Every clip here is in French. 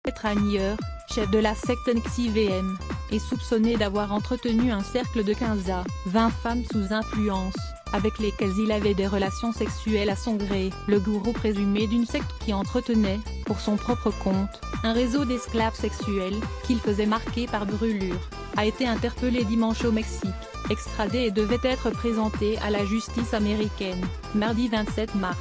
Kettanier, chef de la secte NXIVM, est soupçonné d'avoir entretenu un cercle de 15 à 20 femmes sous influence, avec lesquelles il avait des relations sexuelles à son gré. Le gourou présumé d'une secte qui entretenait, pour son propre compte, un réseau d'esclaves sexuels, qu'il faisait marquer par brûlure, a été interpellé dimanche au Mexique, extradé et devait être présenté à la justice américaine, mardi 27 mars.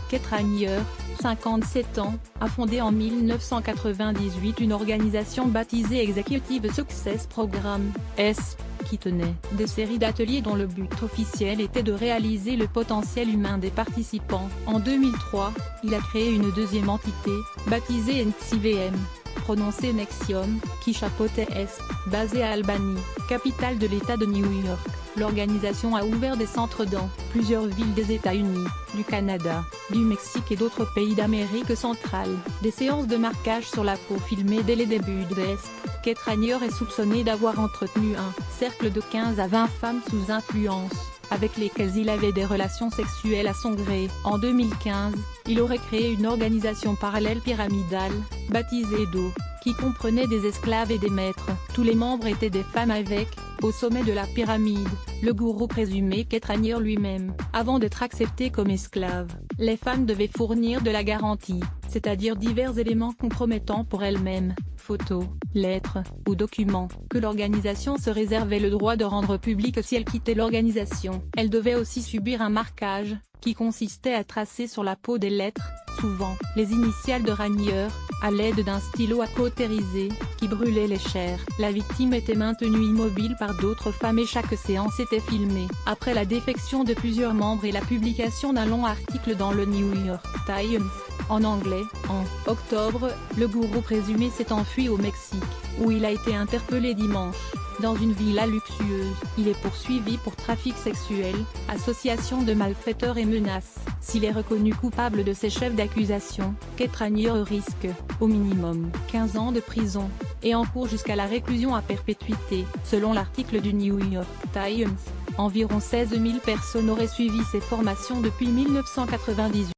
Kettanier, 57 ans, a fondé en 1998 une organisation baptisée Executive Success Program, ESP, qui tenait des séries d'ateliers dont le but officiel était de réaliser le potentiel humain des participants. En 2003, il a créé une deuxième entité, baptisée NXIVM, prononcée Nexium, qui chapeautait ESP, basée à Albany, capitale de l'État de New York. L'organisation a ouvert des centres dans plusieurs villes des États-Unis, du Canada, du Mexique et d'autres pays d'Amérique centrale. Des séances de marquage sur la peau filmées dès les débuts de ESP. Kettanier est soupçonné d'avoir entretenu un cercle de 15 à 20 femmes sous influence, avec lesquelles il avait des relations sexuelles à son gré. En 2015, il aurait créé une organisation parallèle pyramidale, baptisée DO, qui comprenait des esclaves et des maîtres. Tous les membres étaient des femmes avec, au sommet de la pyramide, le gourou présumé Kettanier lui-même. Avant d'être accepté comme esclave, les femmes devaient fournir de la garantie, c'est-à-dire divers éléments compromettants pour elles-mêmes, photos, lettres, ou documents, que l'organisation se réservait le droit de rendre public si elles quittaient l'organisation. Elles devaient aussi subir un marquage, qui consistait à tracer sur la peau des lettres, souvent, les initiales de Ranier, à l'aide d'un stylo à cautérisé, qui brûlait les chairs. La victime était maintenue immobile par d'autres femmes et chaque séance était filmée. Après la défection de plusieurs membres et la publication d'un long article dans le New York Times, en anglais, en octobre, le gourou présumé s'est enfui au Mexique, où il a été interpellé dimanche. Dans une villa luxueuse, il est poursuivi pour trafic sexuel, association de malfaiteurs et menaces. S'il est reconnu coupable de ces chefs d'accusation, Kettanier risque, au minimum, 15 ans de prison, et encourt jusqu'à la réclusion à perpétuité. Selon l'article du New York Times, environ 16 000 personnes auraient suivi ces formations depuis 1998.